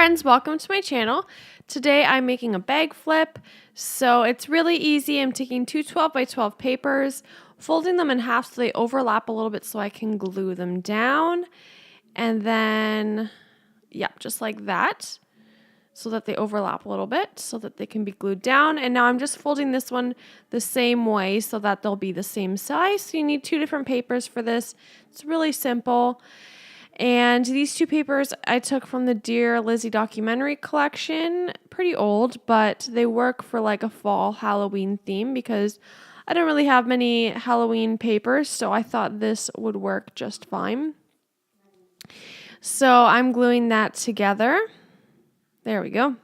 friends, welcome to my channel. Today I'm making a bag flip, so it's really easy. I'm taking two 12 by 12 papers, folding them in half so they overlap a little bit so I can glue them down. And then, yeah, just like that, so that they overlap a little bit so that they can be glued down. And now I'm just folding this one the same way so that they'll be the same size. So you need two different papers for this. It's really simple. And these two papers I took from the Dear Lizzie documentary collection. Pretty old, but they work for like a fall Halloween theme because I don't really have many Halloween papers, so I thought this would work just fine. So I'm gluing that together. There we go.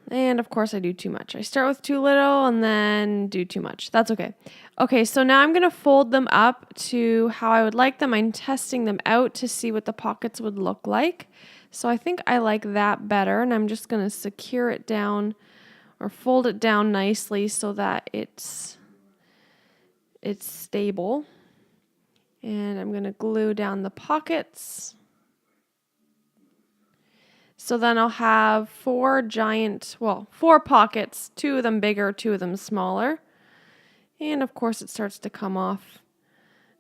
And of course I do too much. I start with too little and then do too much. That's okay. Okay, so now I'm going to fold them up to how I would like them. I'm testing them out to see what the pockets would look like. So I think I like that better, and I'm just going to secure it down or fold it down nicely so that it's stable. And I'm going to glue down the pockets. So then I'll have four pockets, two of them bigger, two of them smaller. And of course it starts to come off.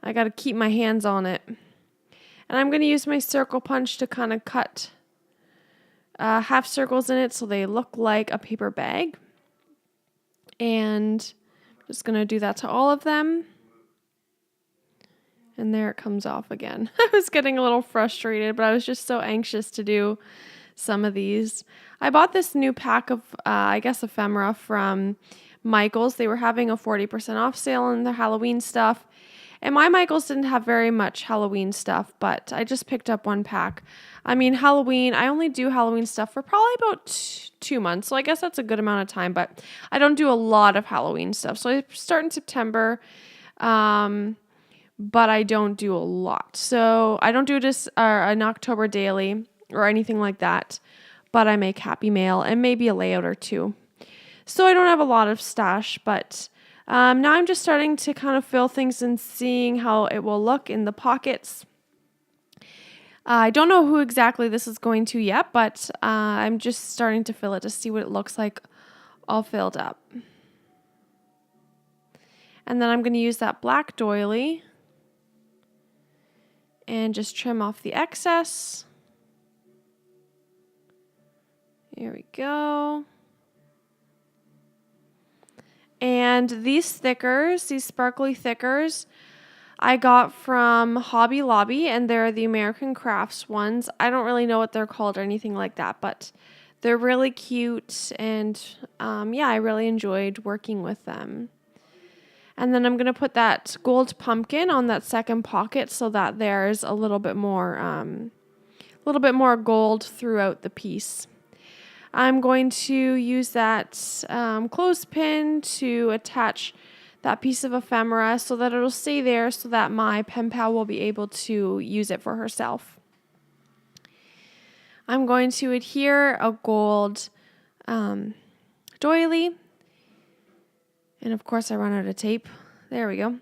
I got to keep my hands on it. And I'm going to use my circle punch to kind of cut half circles in it so they look like a paper bag. And I'm just going to do that to all of them. And there it comes off again. I was getting a little frustrated, but I was just so anxious to do some of these. I bought this new pack of, ephemera from Michaels. They were having a 40% off sale on their Halloween stuff. And my Michaels didn't have very much Halloween stuff, but I just picked up one pack. I mean, Halloween, I only do Halloween stuff for probably about 2 months. So I guess that's a good amount of time, but I don't do a lot of Halloween stuff. So I start in September, but I don't do a lot. So I don't do this an October daily or anything like that, but I make Happy Mail and maybe a layout or two. So I don't have a lot of stash, but now I'm just starting to kind of fill things and seeing how it will look in the pockets. I don't know who exactly this is going to yet, but I'm just starting to fill it to see what it looks like all filled up. And then I'm going to use that black doily and just trim off the excess. Here we go. And these stickers, these sparkly stickers, I got from Hobby Lobby, and they're the American Crafts ones. I don't really know what they're called or anything like that, but they're really cute, and yeah, I really enjoyed working with them. And then I'm going to put that gold pumpkin on that second pocket so that there's a little bit more gold throughout the piece. I'm going to use that clothespin to attach that piece of ephemera so that it'll stay there so that my pen pal will be able to use it for herself. I'm going to adhere a gold doily. And of course I run out of tape. There we go.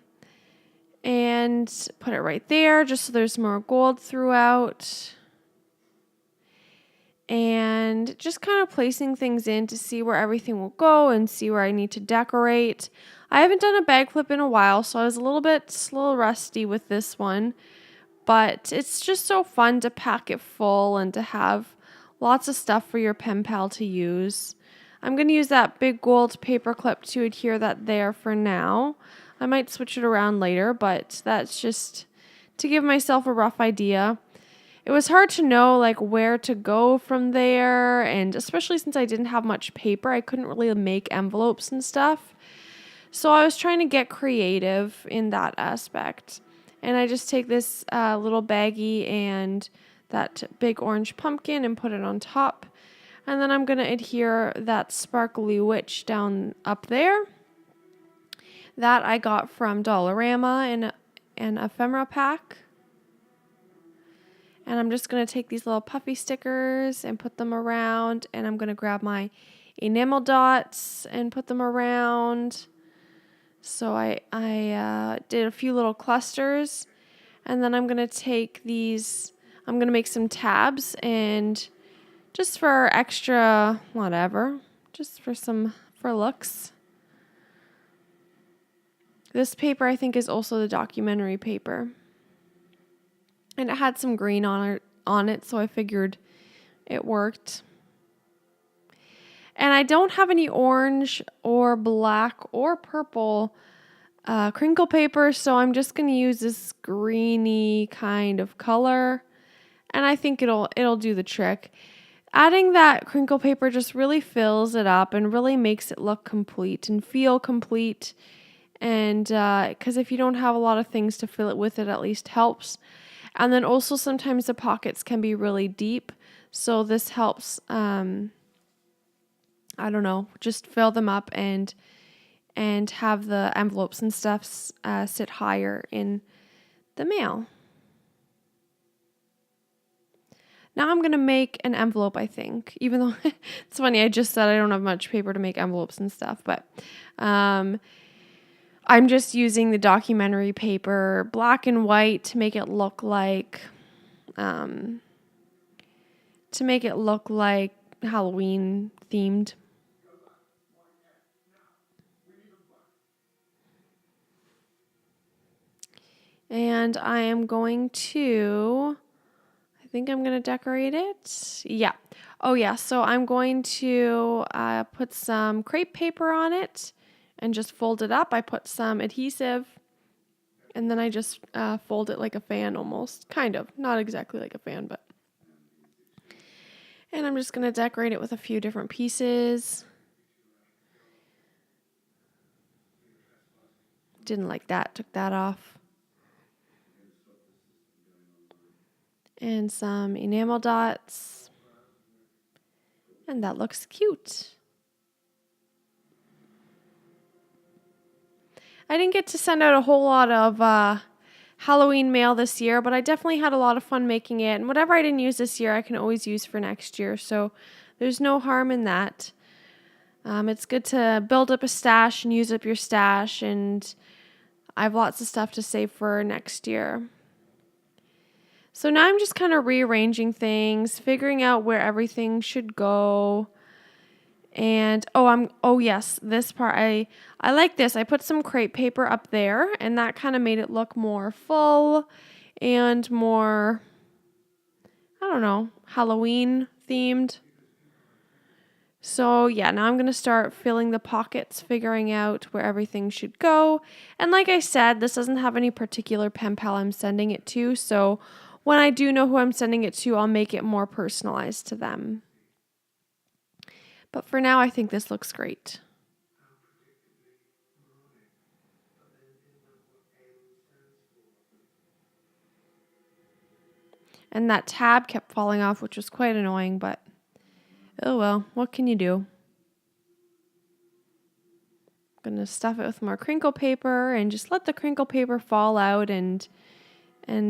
And put it right there just so there's more gold throughout. And just kind of placing things in to see where everything will go and see where I need to decorate. I haven't done a bag flip in a while, so I was a little rusty with this one. But it's just so fun to pack it full and to have lots of stuff for your pen pal to use. I'm going to use that big gold paper clip to adhere that there for now. I might switch it around later, but that's just to give myself a rough idea. It was hard to know like where to go from there, and especially since I didn't have much paper, I couldn't really make envelopes and stuff. So I was trying to get creative in that aspect. And I just take this little baggie and that big orange pumpkin and put it on top. And then I'm going to adhere that sparkly witch down up there. That I got from Dollarama in an ephemera pack. And I'm just going to take these little puffy stickers and put them around. And I'm going to grab my enamel dots and put them around. So I did a few little clusters. And then I'm going to take these I'm going to make some tabs and just for extra whatever, just for looks. This paper I think is also the documentary paper. And it had some green on it, so I figured it worked. And I don't have any orange or black or purple crinkle paper, so I'm just going to use this greeny kind of color, and I think it'll do the trick. Adding that crinkle paper just really fills it up and really makes it look complete and feel complete. And because if you don't have a lot of things to fill it with, it at least helps. And then also sometimes the pockets can be really deep, so this helps, I don't know, just fill them up and have the envelopes and stuff sit higher in the mail. Now I'm going to make an envelope, I think, even though it's funny, I just said I don't have much paper to make envelopes and stuff, but I'm just using the documentary paper, black and white, to make it look like Halloween themed. And I am going to, I think I'm going to decorate it. Yeah. Oh, yeah. So I'm going to put some crepe paper on it and just fold it up. I put some adhesive and then I just fold it like a fan almost. Kind of. Not exactly like a fan, but. And I'm just going to decorate it with a few different pieces. Didn't like that. Took that off. And some enamel dots. And that looks cute. I didn't get to send out a whole lot of Halloween mail this year, but I definitely had a lot of fun making it. And whatever I didn't use this year, I can always use for next year. So there's no harm in that. It's good to build up a stash and use up your stash. And I have lots of stuff to save for next year. So now I'm just kind of rearranging things, figuring out where everything should go. And yes, this part, I like this. I put some crepe paper up there and that kind of made it look more full and more, I don't know, Halloween themed. So yeah, now I'm going to start filling the pockets, figuring out where everything should go. And like I said, this doesn't have any particular pen pal I'm sending it to. So when I do know who I'm sending it to, I'll make it more personalized to them. But for now, I think this looks great. And that tab kept falling off, which was quite annoying, but oh well, what can you do? I'm going to stuff it with more crinkle paper and just let the crinkle paper fall out and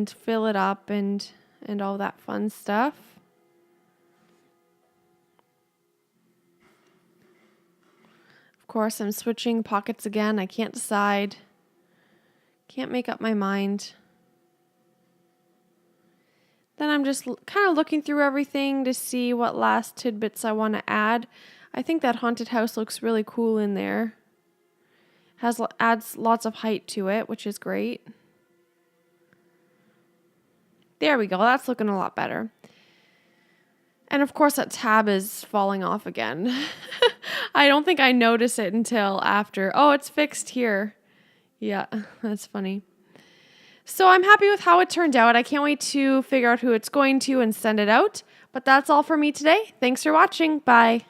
fill it up and all that fun stuff. Of course, I'm switching pockets again. I can't decide. Can't make up my mind. Then I'm just kind of looking through everything to see what last tidbits I want to add. I think that haunted house looks really cool in there. Adds lots of height to it, which is great. There we go. That's looking a lot better. And of course that tab is falling off again. I don't think I notice it until after. Oh, it's fixed here. Yeah, that's funny. So I'm happy with how it turned out. I can't wait to figure out who it's going to and send it out. But that's all for me today. Thanks for watching. Bye.